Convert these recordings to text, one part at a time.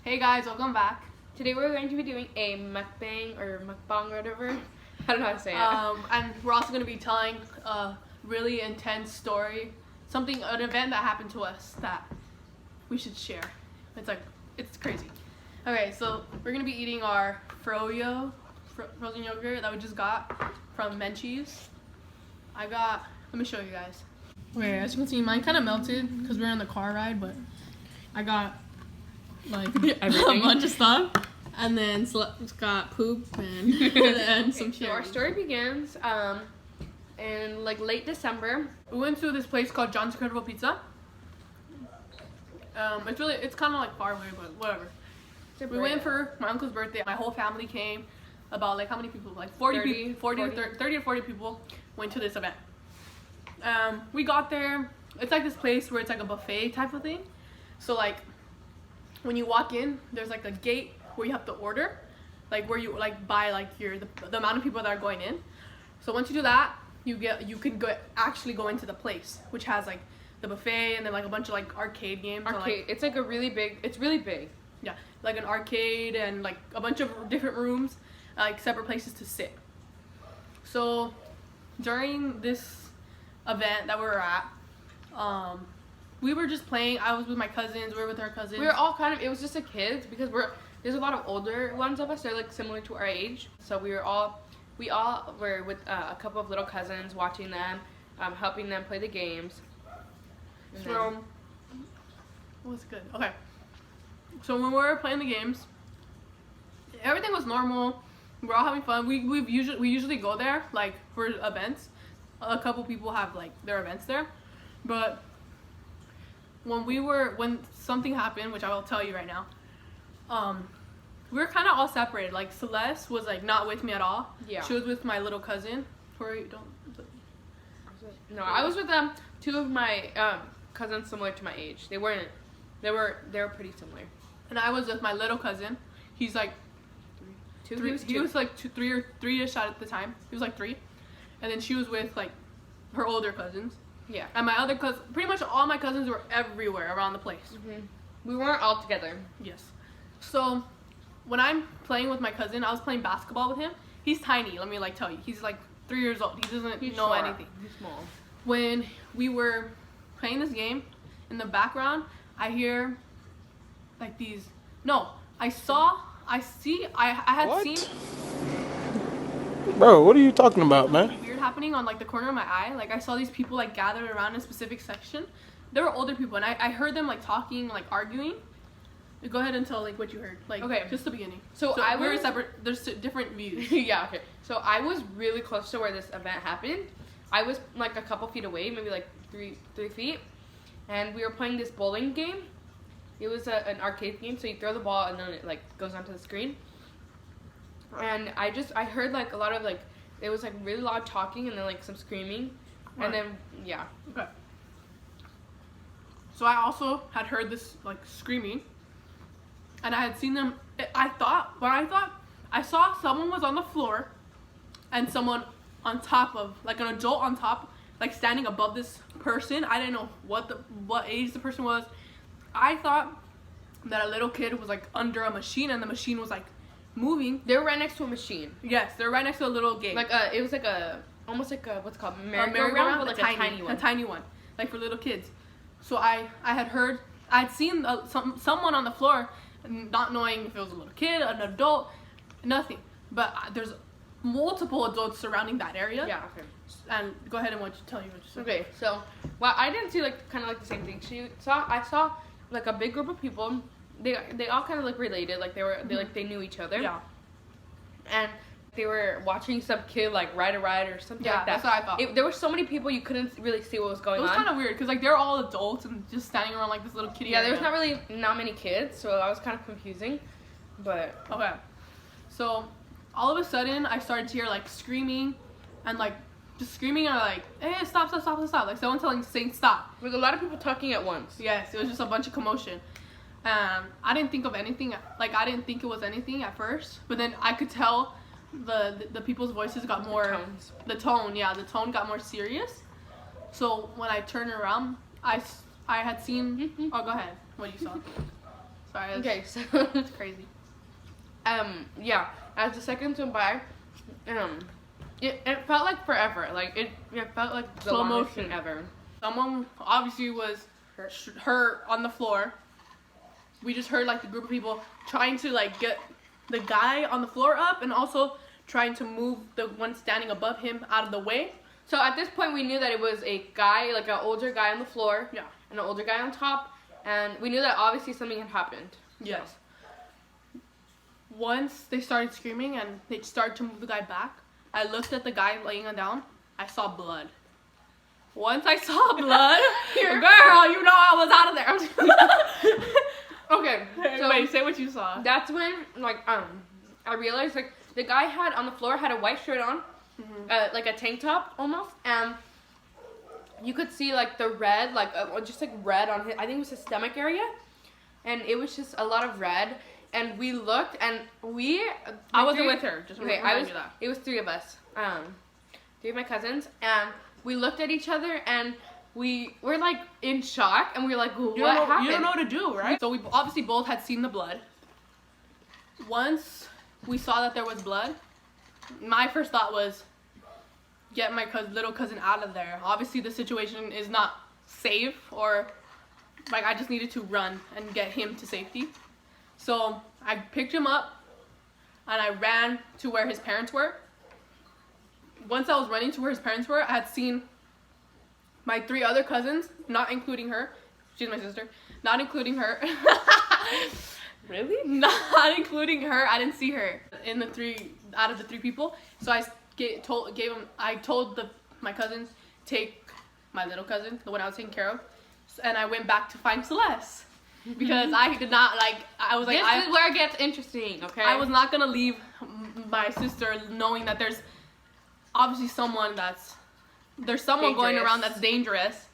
Hey guys, welcome back. Today we're going to be doing a mukbang or mukbang or whatever. I don't know how to say it. And we're also going to be telling a really intense story, an event that happened to us that we should share. It's crazy. Okay, so we're going to be eating our frozen yogurt that we just got from Menchie's. Let me show you guys. Okay, as you can see, mine kind of melted because we were in the car ride, but I got like a bunch of stuff. And then it's got poop and some shit. So our story begins in like late December. We went to this place called John's Incredible Pizza. It's kind of like far away, but whatever. We went for my uncle's birthday. My whole family came. About like how many people? Like 30 to 40 people went to this event. We got there. It's like this place where it's like a buffet type of thing. So like when you walk in, there's like a gate where you have to order, like where you like buy like the amount of people that are going in. So once you do that, you can actually go into the place, which has like the buffet and then like a bunch of like arcade games. It's like really big. Yeah, like an arcade and like a bunch of different rooms, like separate places to sit. So during this event that we were at, we were just playing. I was with my cousins. We were with our cousins. We were all it was just the kids because there's a lot of older ones of us. They're like similar to our age. So we all were with a couple of little cousins watching them, helping them play the games. So what's good? Okay. So when we were playing the games, everything was normal. We're all having fun. We usually go there like for events. A couple people have like their events there, but when something happened, which I will tell you right now, we were kind of all separated. Like Celeste was like not with me at all. Yeah. She was with my little cousin. No, I was with two of my cousins similar to my age. They were pretty similar. And I was with my little cousin. He's like two. He was like three-ish at the time. He was like 3, and then she was with like her older cousins. Yeah. And my other cousins, pretty much all my cousins were everywhere around the place. Mm-hmm. We weren't all together. Yes. So when I'm playing with my cousin, I was playing basketball with him. He's tiny. Let me like tell you. He's like 3 years old. He doesn't know anything. He's small. When we were playing this game, in the background, I hear like these. No, I had seen. Bro, what are you talking about, man? Weird happening on like the corner of my eye. Like I saw these people like gathered around a specific section. They were older people, and I heard them like talking, like arguing. Go ahead and tell like what you heard. Like okay, just the beginning. So we were separate. There's different views. Yeah. Okay. So I was really close to where this event happened. I was like a couple feet away, maybe like three feet, and we were playing this bowling game. It was an arcade game, so you throw the ball and then it like goes onto the screen. And I heard like a lot of like, it was like really loud talking and then like some screaming, right. And then yeah. Okay. So I also had heard this like screaming, and I had seen them. I thought I saw someone was on the floor, and someone on top of like an adult on top, like standing above this person. I didn't know what age the person was. I thought that a little kid was like under a machine, and the machine was like moving. They were right next to a machine. Yes, they're right next to a little gate. Like it was like almost like a what's it called, merry-go-round, but like a tiny one. A tiny one, like for little kids. So I had seen someone on the floor, not knowing if it was a little kid, an adult, nothing. But there's multiple adults surrounding that area. Yeah. Okay. And go ahead and tell you what you said. Okay. So I didn't see like kind of like the same thing. I saw like a big group of people. They all kind of like related. Like they knew each other. Yeah. And they were watching some kid like ride a ride or something like that. That's what I thought. There were so many people you couldn't really see what was going on. It was kind of weird because like they're all adults and just standing around like this little kitty. Yeah, area. there was not many kids, so I was kind of confusing. But okay, so all of a sudden I started to hear like screaming, and like just screaming and like, hey, stop! Like someone saying stop. There was a lot of people talking at once. Yes, it was just a bunch of commotion. I didn't think of anything. Like I didn't think it was anything at first, but then I could tell the people's voices got more. The tone got more serious. So when I turned around, I had seen. Oh, go ahead. What you saw? Sorry. Okay, so It's crazy. yeah. As the seconds went by, it felt like forever. Like it felt like the Slow longest motion. thing ever. Someone obviously was hurt on the floor. We just heard like the group of people trying to like get the guy on the floor up and also trying to move the one standing above him out of the way. So at this point, we knew that it was a guy, like an older guy on the floor, Yeah. and an older guy on top, and we knew that obviously something had happened. Yes. Once they started screaming and they started to move the guy back, I looked at the guy laying down. I saw blood. Once I saw blood, girl, you know I was out of there. Okay, so Wait, say what you saw. that's when I realized like the guy had on the floor had a white shirt on, like a tank top almost, and you could see like the red, like just like red on his, I think it was his stomach area, and it was just a lot of red. And we looked, and I wasn't with her. Just okay. remind you that. It was three of us, three of my cousins, and we looked at each other, and we were like in shock, and we were like, "What happened?" You don't know what to do, right? So we obviously both had seen the blood. Once we saw that there was blood, my first thought was, get my little cousin out of there. Obviously, the situation is not safe, or like I just needed to run and get him to safety. So I picked him up and I ran to where his parents were. Once I was running to where his parents were, I had seen my three other cousins, not including her. She's my sister. Not including her. Really? Not including her. I didn't see her in the three out of the three people. So I told my cousins, take my little cousin, the one I was taking care of, and I went back to find Celeste. Because I did not I was like, this is where it gets interesting, okay? I was not gonna leave my sister knowing that there's obviously someone going around that's dangerous.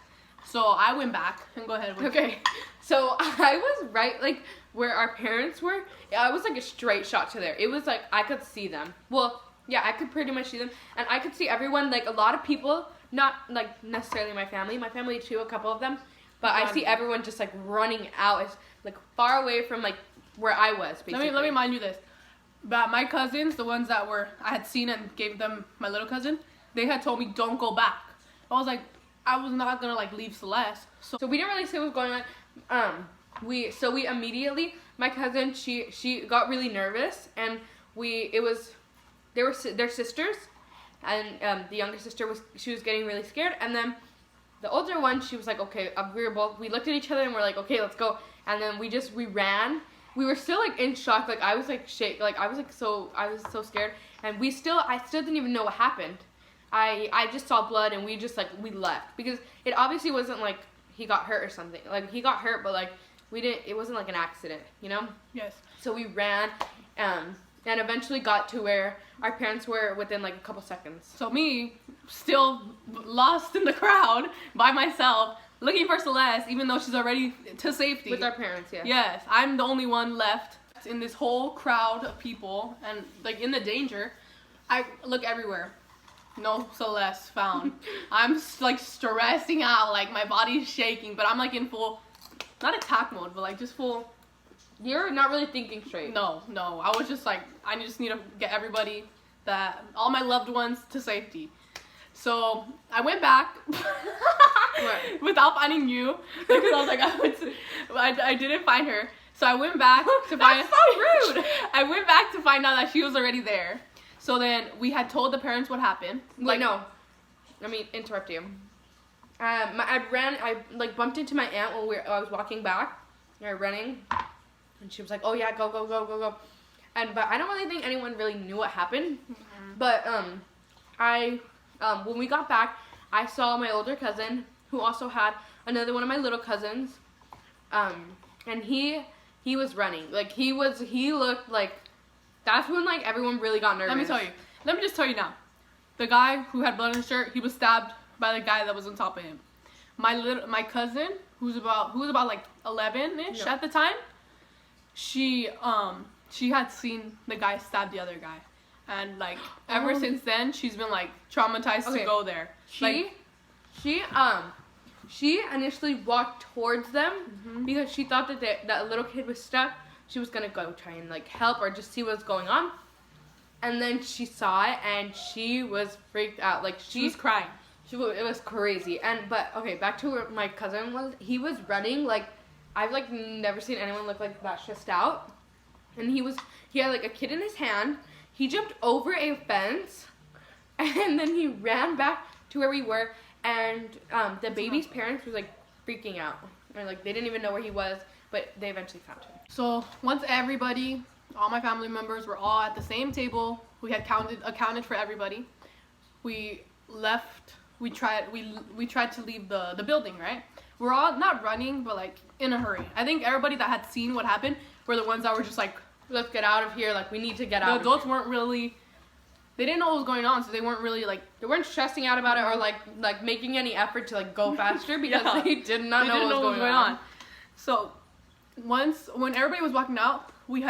So I went back and go ahead. Okay, so I was right like where our parents were. I was like a straight shot to there. It was like I could see them. Well, yeah, I could pretty much see them, and I could see everyone. Like a lot of people, not like necessarily my family too, a couple of them. But I see everyone just like running out, it's like far away from like where I was. Basically. Let me remind you this. But my cousins, the ones that I had seen and gave them my little cousin, they had told me don't go back. I was like, I was not gonna like leave Celeste. So we didn't really see what was going on. We immediately, my cousin, she got really nervous, and they're sisters, and the younger sister was getting really scared, and then the older one, she was like, okay, we looked at each other and we're like, okay, let's go. And then we ran. We were still like in shock. Like I was like I was so scared. And I still didn't even know what happened. I just saw blood and we left. Because it obviously wasn't like he got hurt or something. Like he got hurt, but like it wasn't like an accident, you know? Yes. So we ran, and eventually got to where our parents were within like a couple seconds. So me, still lost in the crowd by myself, looking for Celeste, even though she's already to safety. With our parents, yeah. Yes, I'm the only one left in this whole crowd of people, and like in the danger. I look everywhere. No Celeste found. I'm like stressing out, like my body's shaking, but I'm like in full, not attack mode, but like just full. You're not really thinking straight. No. I was just like, I just need to get everybody, all my loved ones to safety. So I went back without finding you because I was like, I didn't find her. So I went back to find. That's so rude. I went back to find out that she was already there. So then we had told the parents what happened. Wait, no. Let me interrupt you. I bumped into my aunt when I was walking back. We were running. And she was like, oh yeah, go. But I don't really think anyone really knew what happened. Mm-hmm. But when we got back, I saw my older cousin, who also had another one of my little cousins. And he was running. Like he looked like, that's when like everyone really got nervous. Let me just tell you now. The guy who had blood on his shirt, he was stabbed by the guy that was on top of him. My cousin, who was about like 11-ish at the time, she had seen the guy stab the other guy, and like ever since then she's been like traumatized to go there. She initially walked towards them because she thought that that little kid was stuck. She was gonna go try and like help or just see what's going on. And then she saw it and she was freaked out. Like she was crying. It was crazy. But okay, back to where my cousin was. He was running like I've like never seen anyone look like that stressed out. And he had like a kid in his hand. He jumped over a fence, and then he ran back to where we were. And the baby's parents was like freaking out, or like they didn't even know where he was, but they eventually found him. So once everybody, all my family members were all at the same table, we had accounted for everybody. We left. We tried to leave the building, right? We're all not running, but like in a hurry. I think everybody that had seen what happened were the ones that were just like, let's get out of here. Like we need to get out. The adults weren't really. They didn't know what was going on, so they weren't really like. They weren't stressing out about it or like making any effort to like go faster because they did not know what was going on. So when everybody was walking out, we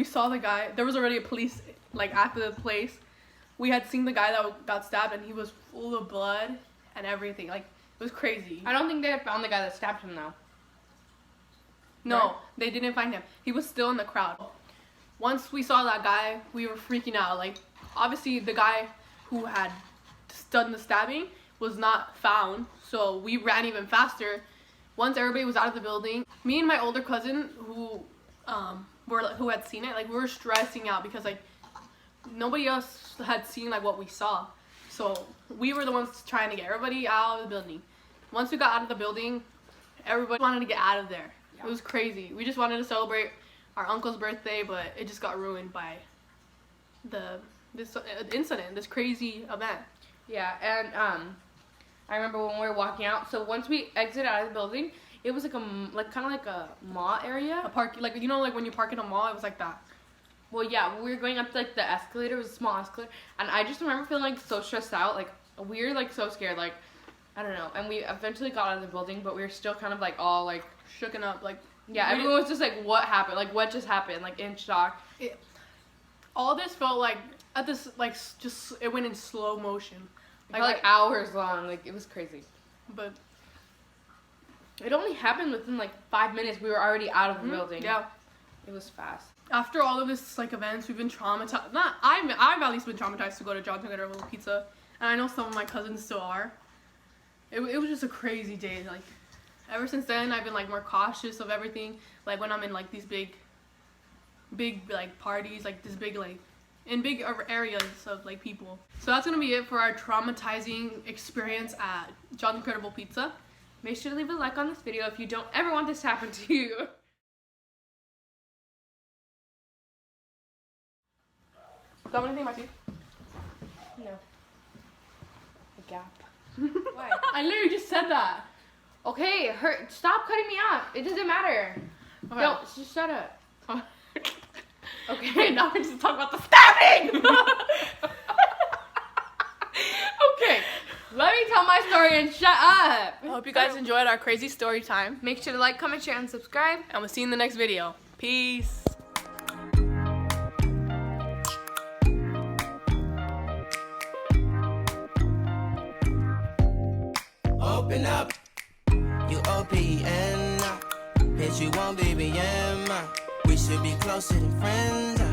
saw the guy. There was already a police like at the place. We had seen the guy that got stabbed, and he was full of blood and everything. Like it was crazy. I don't think they had found the guy that stabbed him though. No, right? They didn't find him. He was still in the crowd. Once we saw that guy, we were freaking out. Like, obviously, the guy who had done the stabbing was not found, so we ran even faster. Once everybody was out of the building, me and my older cousin, who had seen it, like, we were stressing out because, like, nobody else had seen, like, what we saw. So we were the ones trying to get everybody out of the building. Once we got out of the building, everybody wanted to get out of there. It was crazy. We just wanted to celebrate our uncle's birthday, but it just got ruined by this incident, this crazy event. Yeah, and I remember when we were walking out. So once we exited out of the building, it was like kind of like a mall area. A park, like you know, like when you park in a mall, it was like that. Well, yeah, we were going up like the escalator. It was a small escalator, and I just remember feeling like so stressed out, like we were like so scared, like I don't know. And we eventually got out of the building, but we were still kind of like all like shooken up, like yeah. Everyone was just like, "What happened? Like what just happened?" Like in shock. All this felt like at this like just it went in slow motion, like hours long. Like it was crazy. But it only happened within like 5 minutes. We were already out of the building. Yeah, it was fast. After all of this like events, we've been traumatized. I've at least been traumatized to go to Johnson Conservable Pizza, and I know some of my cousins still are. It was just a crazy day. Like ever since then, I've been like more cautious of everything. Like when I'm in like these big like parties, like this big like in big areas of like people. So that's gonna be it for our traumatizing experience at Johnson Conservable Pizza. Make sure to leave a like on this video if you don't ever want this to happen to you. Got anything in my teeth? No. A gap. Why? I literally just said that. Okay, stop cutting me off. It doesn't matter. Okay. Don't, just shut up. Okay, now we're just talking about the stabbing! Okay, let me tell my story and shut up. I hope you guys enjoyed our crazy story time. Make sure to like, comment, share, and subscribe. And we'll see you in the next video. Peace. Open up, you OPN, bitch, you want BBM. We should be closer than friends.